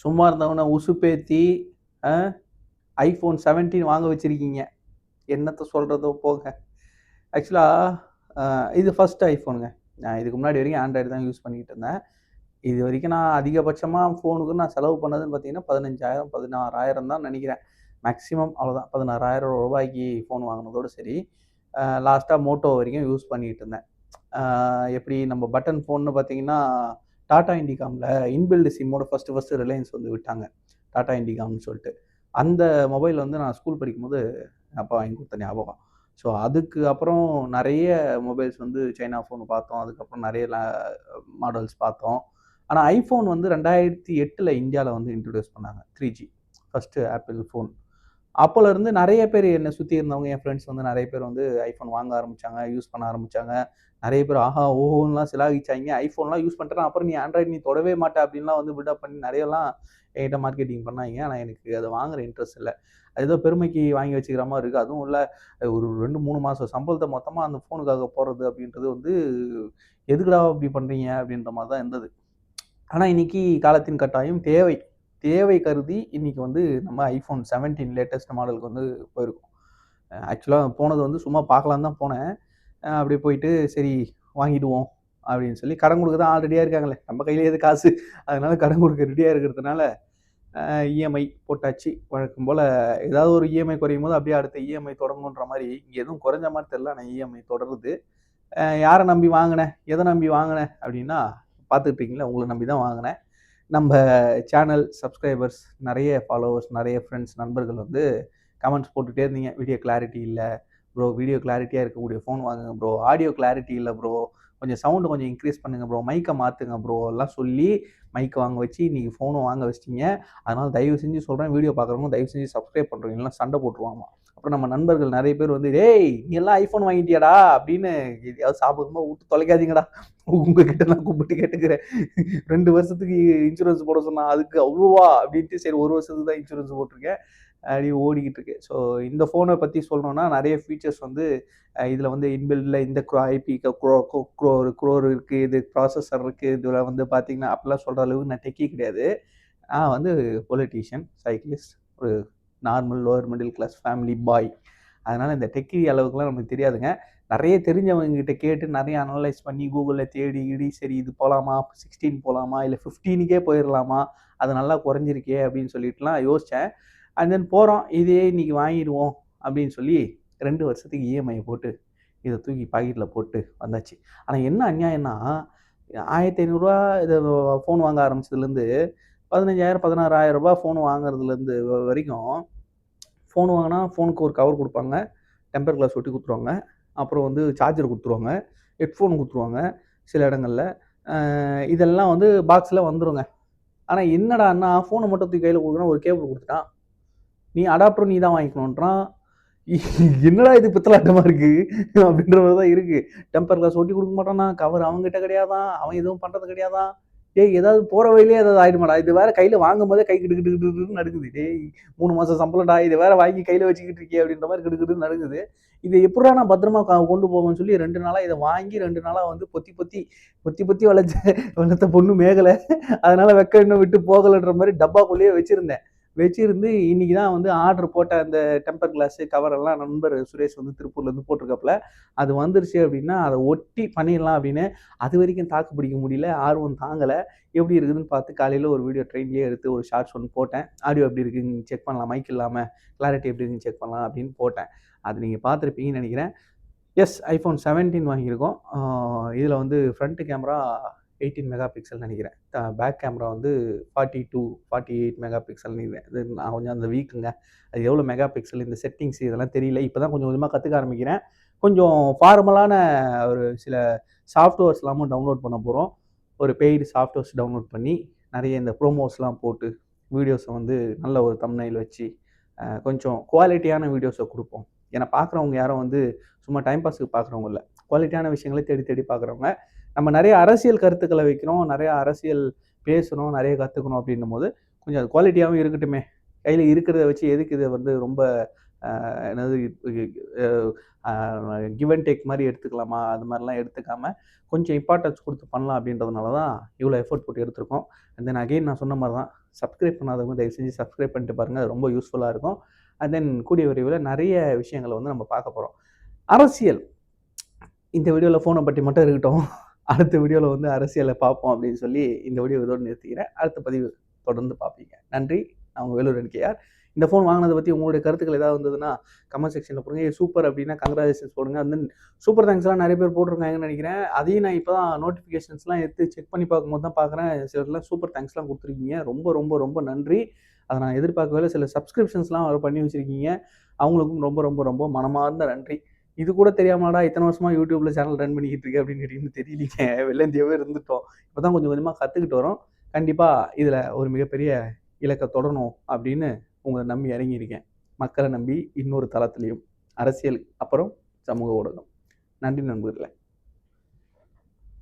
சும்மா இருந்தவன உசுப்பேத்தி அ iPhone 17 வாங்க வச்சிருக்கீங்க. என்னத்த சொல்றதோ போங்க. ஆக்சுவலா இது ஃபர்ஸ்ட் ஐஃபோனுங்க. நான் இதுக்கு முன்னாடி வரைக்கும் ஆண்ட்ராய்டு தான் யூஸ் பண்ணிக்கிட்டு இருந்தேன். இதுவரைக்கும் நான் அதிகபட்சமா ஃபோனுக்கு நான் செலவு பண்ணதுன்னு பார்த்தீங்கன்னா, 15,000 16,000 தான் நெனைக்கிறேன். மேக்ஸிமம் அவ்வளோதான். ரூ. 16,000க்கு ஃபோன் வாங்குனதோட சரி. லாஸ்ட்டா மோட்டோ வரைக்கும் யூஸ் பண்ணிட்டு இருந்தேன். எப்படி நம்ம பட்டன் ஃபோன்னு பார்த்தீங்கன்னா, டாடா இண்டிகாம்ல இன்பில்ட் சிம்மோட ஃபர்ஸ்ட்டு ரிலையன்ஸ் வந்து விட்டாங்க. டாடா இண்டிகாம்னு சொல்லிட்டு. அந்த மொபைல் வந்து நான் ஸ்கூல் படிக்கும்போது அப்பா வாங்கி குடுத்த ஞாபகம். ஸோ அதுக்கு அப்புறம் நெறைய மொபைல்ஸ் வந்து சைனா ஃபோன் பார்த்தோம். அதுக்கப்புறம் நெறைய மாடல்ஸ் பார்த்தோம். ஆனா ஐஃபோன் வந்து 2008ல இந்தியால வந்து இன்ட்ரோடியூஸ் பண்ணாங்க. 3G first apple phone. அப்போலருந்து நெறைய பேர் என்ன சுத்தி இருந்தவங்க, என் ஃப்ரெண்ட்ஸ் வந்து நெறைய பேர் வந்து ஐஃபோன் வாங்க ஆரம்பிச்சாங்க, யூஸ் பண்ண ஆரம்பிச்சாங்க. நெறைய பேர் ஆஹா! ஓஹோன்லாம் சிலாகிச்சாய்ங்க. ஐஃபோன்லாம் யூஸ் பண்ட்டேன்னா, அப்புறம் நீ ஆண்ட்ராய்டு நீ தொடவே மாட்ட அப்டின்லாம் வந்து பில்டப் பண்ணி நெறையலாம் என்கிட்ட மார்க்கெட்டிங் பண்ணாய்ங்க. ஆனா எனக்கு அத வாங்குற இன்ட்ரெஸ்ட் இல்ல. அது ஏதோ பெருமைக்கு வாங்கி வச்சுக்கிற மாரி இருக்கு. அதுவும் இல்ல ஒரு 2, 3 மாசம் சம்பளத்த மொத்தமா அந்த ஃபோனுக்காக போடுறது அப்டின்றது வந்து, எதுக்குடா இப்டி பண்றீங்க? அப்டின்ற மாரி தான் இருந்தது. ஆனா இன்னைக்கு காலத்தின் கட்டாயம் தேவை. தேவை கருதி இன்னைக்கு வந்து நம்ம iPhone 17 லேட்டஸ்ட் மாடலுக்கு வந்து போயிருக்கோம். ஆக்சுவலா போனது வந்து சும்மா பார்க்கலான்னு தான் போனேன். அப்படியே போயிட்டு சரி வாங்கிடுவோம் அப்படின்னு சொல்லி கடன் குடுக்க தான் ஆள் ரெடியா இருக்காங்களே. நம்ம கையில எது காசு? அதனால கடன் குடுக்க ரெடியா இருக்கிறதுனால இஎம்ஐ போட்டாச்சு. வழக்கம் போல ஏதாவது ஒரு இஎம்ஐ குறையும்போது அப்படியே அடுத்த இஎம்ஐ தொடங்குன்ற மாரி, இங்க எதுவும் குறைஞ்ச மாரி தெரியல. ஆனா இஎம்ஐ தொடருது. யார நம்பி வாங்குனேன்? எத நம்பி வாங்குனேன்? அப்படின்னா, பார்த்துட்டு இருக்கீங்களா, உங்கள நம்பி தான் வாங்குனேன். நம்ப சேனல் சப்ஸ்கிரைபர்ஸ், நெறைய ஃபாலோவர்ஸ், நெறைய ஃப்ரெண்ட்ஸ், நண்பர்கள் வந்து கமெண்ட்ஸ் போட்டுட்டே இருந்தீங்க. வீடியோ கிளாரிட்டி இல்ல. ப்ரோ வீடியோ கிளாரிட்டியா இருக்கக்கூடிய ஃபோன் வாங்குங்க ப்ரோ. ஆடியோ கிளாரிட்டி இல்ல ப்ரோ. கொஞ்சம் சவுண்ட் கொஞ்சம் இன்கிரீஸ் பண்ணுங்க ப்ரோ. மைக்க மாத்துங்க ப்ரோ எல்லாம் சொல்லி மைக் வாங்க வச்சு இன்னைக்கு ஃபோனும் வாங்க வச்சுட்டீங்க. அதனால தயவு செஞ்சு சொல்றேன், வீடியோ பார்க்குறவங்க தயவு செஞ்சு சப்ஸ்கிரைப் பண்றீங்க. இல்லன்னா சண்டை போட்டுருவாங்களாம். அப்புறம் நம்ம நண்பர்கள் நெறைய பேர் வந்து, "டேய் நீ எல்லாம் ஐஃபோன் வாங்கிட்டியாடா?" அப்படின்னு எதையாவது சாபகமா வுட்டு தொலைக்காதீங்கடா. உங்ககிட்ட நான் கும்பிட்டு கேட்டுக்கிறேன். 2 வருஷத்துக்கு இன்சூரன்ஸ் போட சொன்னா, அதுக்கு அவ்வளவா? அப்படின்ட்டு சரி 1 வருஷத்துக்கு தான் இன்சூரன்ஸ் போட்டிருக்கேன். அப்படியே ஓடிக்கிட்டு இருக்கு. ஸோ இந்த ஃபோன பத்தி சொல்லணும்னா நெறைய ஃபீச்சர்ஸ் வந்து இதுல வந்து இன்பில்ட்ல இந்த ஐபி குரோர் இருக்கு. இது ப்ராசஸர் இருக்கு. இதுல வந்து பார்த்தீங்கன்னா, அப்படிலாம் சொல்ற அளவுக்கு நான் டெக்கி கிடையாது. நான் வந்து பொலிட்டீஷியன், சைக்கிளிஸ்ட், ஒரு normal lower middle class family boy. அதனால இந்த டெக்கி அளவுக்குலாம் நமக்கு தெரியாதுங்க. நெறைய தெரிஞ்சவங்க கிட்ட கேட்டு நெறைய அனலைஸ் பண்ணி கூகுள்ல தேடி கீடி சரி இது போலாமா? 16 போலாமா? இல்ல 15க்கே போயிரலாமா? அது நல்லா குறைஞ்சிருக்கே அப்படின்னு சொல்லிட்டுலாம் யோசிச்சேன். அண்ட் தென் போறோம். இதே இன்னைக்கு வாங்கிடுவோம் அப்படின்னு சொல்லி 2 வருஷத்துக்கு இஎம்ஐ போட்டு, இத தூக்கி பாக்கெட்ல போட்டு வந்தாச்சு. ஆனா என்ன அநியாயம்னா, ரூ. 1,500 இது ஃபோன் வாங்க ஆரம்பிச்சதுலேருந்து 15,000 16,000 ஃபோன் வாங்குறதுலேருந்து வரைக்கும், ஃபோன் வாங்குனா ஃபோனுக்கு ஒரு கவர் குடுப்பாங்க. டெம்பர் கிளாஸ் ஒட்டி குடுத்துருவாங்க. அப்புறம் வந்து சார்ஜர் குடுத்துருவாங்க. ஹெட்ஃபோன் குடுத்துருவாங்க சில இடங்கள்ல. இதெல்லாம் வந்து பாக்ஸ்ல வந்துருங்க. ஆனா என்னடான்னா, ஃபோன மட்டும் தூக்கி கையில குடுக்குறான், ஒரு கேபிள் குடுத்துட்டான். நீ அடாப்டரும் நீ தான் வாங்கிக்கணுன்றான். என்னடா இது பித்தலாட்டமா இருக்கு அப்படின்ற மாதிரி தான் இருக்கு. டெம்பர் கிளாஸ் ஒட்டி குடுக்க மாட்டானா, கவர் அவன்கிட்ட கிடையாதாம், அவன் எதுவும் பண்றது கிடையாதாம். டேய் ஏதாவது போற வழியிலேயே ஏதாவது ஆயிடுமாடா? இது வேற கையில வாங்கும்போதே கை கிடு கிடு கிடு கிடுன்னு நடுங்குது. டேய் 3 மாசம் சம்பளம்டா, இத வேற வாங்கி கையில வச்சுக்கிட்டு இருக்கியே அப்படின்ற மாரி கிடு கிடுன்னு நடுங்குது. இத எப்புட்றா நான் பத்திரமா கொண்டு போவேன்னு சொல்லி 2 நாளா இத வாங்கி 2 நாளா வந்து பொத்தி பொத்தி பொத்தி பொத்தி வளர்த்த பொண்ணு மேகல. அதனால வெக்கம் இன்னும் விட்டு போகலன்ற மாரி டப்பாக்குள்ளேயே வச்சிருந்தேன். வச்சிருந்து இன்னைக்கு தான் வந்து ஆர்டர் போட்ட அந்த டெம்பர் கிளாஸ் கவர் எல்லாம் நண்பர் சுரேஷ் வந்து திருப்பூர்ல இருந்து போட்டிருக்காப்புல. அது வந்துருச்சு அப்படின்னா அதை ஒட்டி பண்ணிடலாம் அப்படின்னு அது வரைக்கும் தாக்கு பிடிக்க முடியல. ஆர்வம் தாங்கல. எப்படி இருக்குதுன்னு பார்த்து காலையில ஒரு வீடியோ ட்ரெயின்லயே எடுத்து ஒரு ஷார்ட்ஸ் ஒன்று போட்டேன். ஆடியோ எப்படி இருக்குன்னு செக் பண்ணலாம். மைக் இல்லாம கிளாரிட்டி எப்படி இருக்குன்னு செக் பண்ணலாம் அப்படின்னு போட்டேன். அது நீங்க பார்த்துருப்பீங்கன்னு நினைக்கிறேன். எஸ் ஐஃபோன் 17 வாங்கியிருக்கோம். இதில வந்து ஃப்ரண்ட் கேமரா 18 மெகா பிக்சல் நினைக்கிறேன். பேக் கேமரா வந்து 42, 48 மெகா பிக்சல்னு நினைக்கிறேன். இது நான் கொஞ்சம் அந்த வீக்குங்க. அது எவ்வளோ மெகா பிக்சல் இந்த செட்டிங்ஸ் இதெல்லாம் தெரியல. இப்ப தான் கொஞ்சம் கொஞ்சமா கத்துக்க ஆரம்பிக்கிறேன். கொஞ்சம் ஃபார்மலான ஒரு சில சாஃப்ட்வேர்ஸ்லாமும் டவுன்லோட் பண்ண போறோம். ஒரு பெய்டு சாஃப்ட்வேர்ஸ் டவுன்லோட் பண்ணி, நெறைய இந்த ப்ரோமோஸ்லாம் போட்டு, வீடியோஸ வந்து நல்ல ஒரு தம்ப்நெயில் வச்சு, கொஞ்சம் குவாலிட்டியான வீடியோஸ குடுப்போம். ஏன்னா பார்க்குறவங்க யாரும் வந்து சும்மா டைம் பாஸ்க்கு பார்க்குறவங்க இல்ல. குவாலிட்டியான விஷயங்கள தேடி தேடி பார்க்குறவங்க. நம்ம நெறைய அரசியல் கருத்துக்கள வைக்கிறோம். நெறைய அரசியல் பேசுறோம். நெறைய கத்துக்கணும் அப்டின்னும்போது, கொஞ்சம் அது குவாலிட்டியாவும் இருக்கட்டுமே. கையில இருக்கிறத வச்சு எதுக்கு இத வந்து ரொம்ப என்னது கிவ் அண்ட் டேக் மாதிரி எடுத்துக்கலாமா, அது மாதிரிலாம் எடுத்துக்காம கொஞ்சம் இம்பார்ட்டன்ஸ் கொடுத்து பண்ணலாம் அப்படின்றதுனால தான் இவ்வளோ எஃபோர்ட் போட்டு எடுத்திருக்கோம். அண்ட் தென் அகைன் நான் சொன்ன மாதிரி தான், சப்ஸ்கிரைப் பண்ணாதவங்க தயவு செஞ்சு சப்ஸ்கிரைப் பண்ணிட்டு பாருங்கள். அது ரொம்ப யூஸ்ஃபுல்லாக இருக்கும். அண்ட் தென் கூடிய விரைவில் நிறைய விஷயங்களை வந்து நம்ம பார்க்க போகிறோம். அரசியல் இந்த வீடியோவில் ஃபோனை பற்றி மட்டும் இருக்கட்டும். அடுத்த வீடியோவில் வந்து அரசியலை பார்ப்போம் அப்படின்னு சொல்லி இந்த வீடியோ இதோடு நிறுத்திக்கிறேன். அடுத்த பதிவு தொடர்ந்து பார்ப்பீங்க. நன்றி. நான் உங்கள் வேலூர் என்கேஆர். இந்த ஃபோன் வாங்கினதை பற்றி உங்களுடைய கருத்துக்கள் ஏதாவது வந்ததுன்னா கமெண்ட் செக்ஷனில் போடுங்க. சூப்பர் அப்படின்னா கங்க்ராச்சுலேஷன்ஸ் போடுங்க. அந்த சூப்பர் தேங்க்ஸ்லாம் நிறைய பேர் போட்டிருக்காங்கன்னு நினைக்கிறேன். அதையும் நான் இப்போ தான் நோட்டிஃபிகேஷன்ஸ்லாம் எடுத்து செக் பண்ணி பார்க்கும்போது தான் பார்க்குறேன். சிலர்லாம் சூப்பர் தேங்க்ஸ்லாம் கொடுத்துருக்கீங்க. ரொம்ப ரொம்ப ரொம்ப நன்றி. அதை நான் எதிர்பார்க்கவே. சில சப்ஸ்கிரிப்ஷன்ஸ்லாம் பண்ணி வச்சுருக்கீங்க. அவங்களுக்கும் ரொம்ப ரொம்ப ரொம்ப மனமார்ந்த நன்றி. இது கூட தெரியாமடா இத்தனை வருஷமா யூடியூப்ல சேனல் ரன் பண்ணிக்கிட்டு இருக்கு அப்படின்னு கேட்டீங்கன்னு தெரியலீங்க. வெள்ளந்தியாவே இருந்துட்டோம். இப்போதான் கொஞ்சம் கொஞ்சமாக கற்றுக்கிட்டு வரோம். கண்டிப்பாக இதில் ஒரு மிகப்பெரிய இலக்கை தொடரணும் அப்படின்னு உங்களை நம்பி இறங்கியிருக்கேன். மக்களை நம்பி இன்னொரு தளத்திலையும் அரசியல், அப்புறம் சமூக ஊடகம். நன்றி நண்பர்களே.